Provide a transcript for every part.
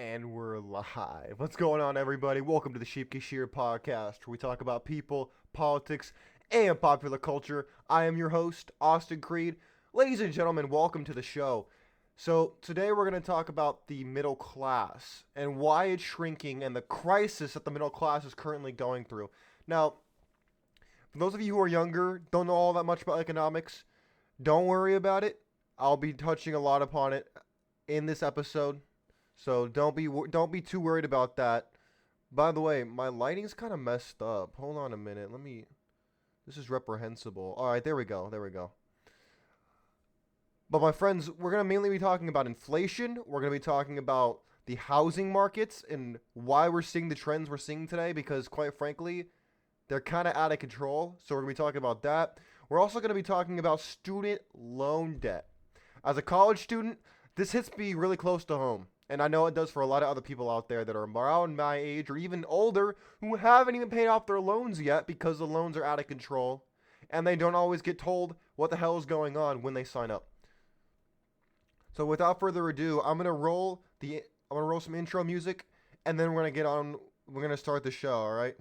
And we're live. What's going on, everybody? Welcome to the Sheep Kashir podcast, where we talk about people, politics, and popular culture. I am your host, Austin Creed. Ladies and gentlemen, welcome to the show. So, today we're going to talk about the middle class and why it's shrinking and the crisis that the middle class is currently going through. Now, for those of you who are younger, don't know all that much about economics, don't worry about it. I'll be touching a lot upon it in this episode. So don't be too worried about that. By the way, my lighting's kind of messed up. Hold on a minute. This is reprehensible. All right, there we go. There we go. But my friends, we're going to mainly be talking about inflation. We're going to be talking about the housing markets and why we're seeing the trends we're seeing today because quite frankly, they're kind of out of control. So we're going to be talking about that. We're also going to be talking about student loan debt. As a college student, this hits me really close to home. And I know it does for a lot of other people out there that are around my age or even older who haven't even paid off their loans yet because the loans are out of control. And they don't always get told what the hell is going on when they sign up. So without further ado, I'm gonna roll some intro music, and then we're gonna start the show, alright?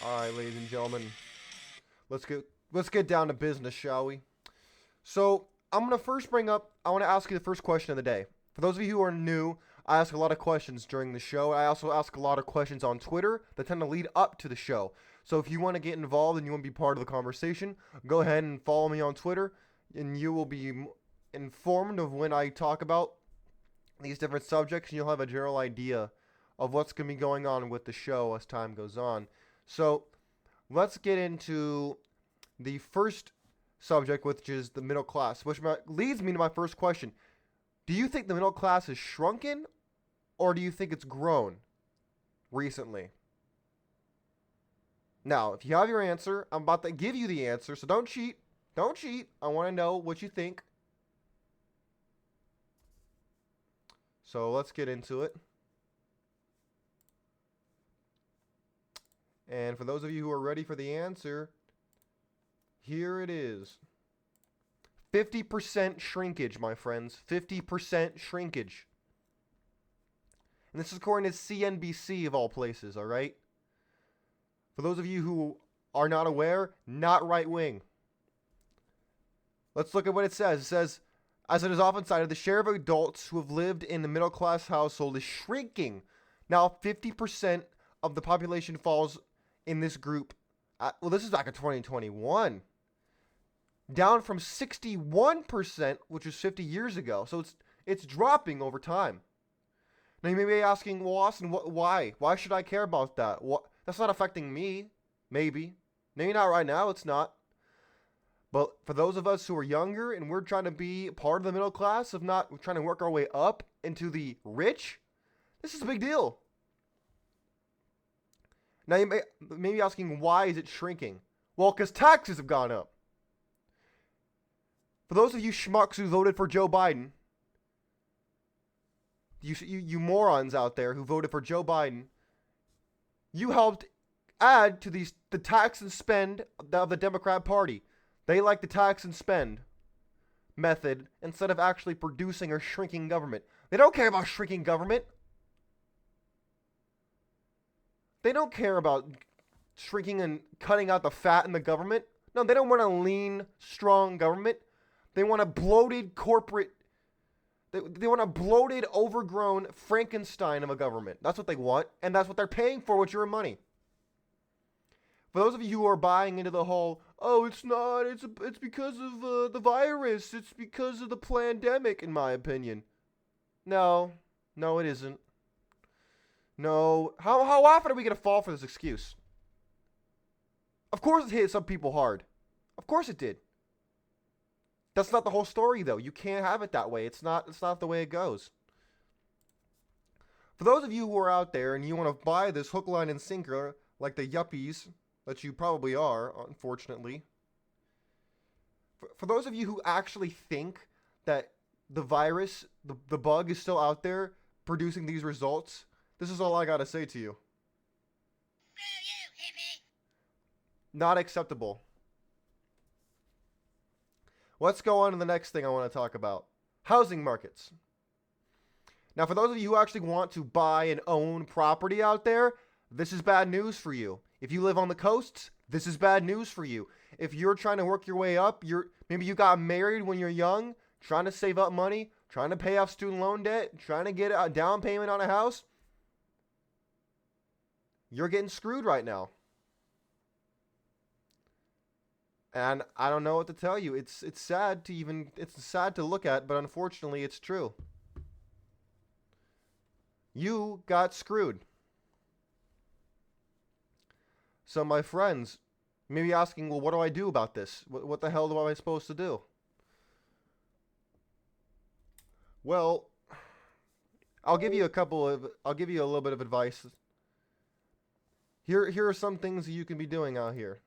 Alright, ladies and gentlemen. Let's get down to business, shall we? So I'm gonna I want to ask you the first question of the day. For those of you who are new, I ask a lot of questions during the show. I also ask a lot of questions on Twitter that tend to lead up to the show. So if you want to get involved and you want to be part of the conversation, go ahead and follow me on Twitter, and you will be informed of when I talk about these different subjects, and you'll have a general idea of what's going to be going on with the show as time goes on. So let's get into the first subject, which is the middle class, which leads me to my first question. Do you think the middle class has shrunken, or do you think it's grown recently? Now, if you have your answer, I'm about to give you the answer, so don't cheat. Don't cheat. I want to know what you think. So let's get into it. And for those of you who are ready for the answer, here it is. 50% shrinkage, my friends. 50% shrinkage. And this is according to CNBC of all places, all right? For those of you who are not aware, not right wing. Let's look at what it says. It says, as it is often cited, the share of adults who have lived in the middle class household is shrinking. Now, 50% of the population falls in this group. Well, this is back in 2021. Down from 61%, which was 50 years ago. So it's dropping over time. Now you may be asking, well, Austin, why? Why should I care about that? That's not affecting me. Maybe not right now. It's not. But for those of us who are younger and we're trying to be part of the middle class, if not, we're trying to work our way up into the rich, this is a big deal. Now you may be asking, why is it shrinking? Well, because taxes have gone up. For those of you schmucks who voted for Joe Biden, you morons out there who voted for Joe Biden, you helped add to the tax and spend of the Democrat Party. They like the tax and spend method instead of actually producing or shrinking government. They don't care about shrinking government. They don't care about shrinking and cutting out the fat in the government. No, they don't want a lean, strong government. They want a bloated corporate. They want a bloated, overgrown Frankenstein of a government. That's what they want, and that's what they're paying for with your money. For those of you who are buying into the whole, oh, it's not, it's because of the virus, it's because of the pandemic, in my opinion. No, it isn't. No. How often are we going to fall for this excuse? Of course it hit some people hard. Of course it did. That's not the whole story, though. You can't have it that way. It's not the way it goes. For those of you who are out there and you want to buy this hook, line, and sinker, like the yuppies that you probably are, unfortunately. For those of you who actually think that the virus, the bug is still out there producing these results, this is all I gotta say to you. Not acceptable. Let's go on to the next thing I want to talk about. Housing markets. Now, for those of you who actually want to buy and own property out there, this is bad news for you. If you live on the coasts, this is bad news for you. If you're trying to work your way up, maybe you got married when you're young, trying to save up money, trying to pay off student loan debt, trying to get a down payment on a house, you're getting screwed right now. And I don't know what to tell you. It's sad to look at, but unfortunately it's true. You got screwed. So my friends may be asking, well, what do I do about this? What the hell am I supposed to do? Well, I'll give you a little bit of advice. Here are some things you can be doing out here.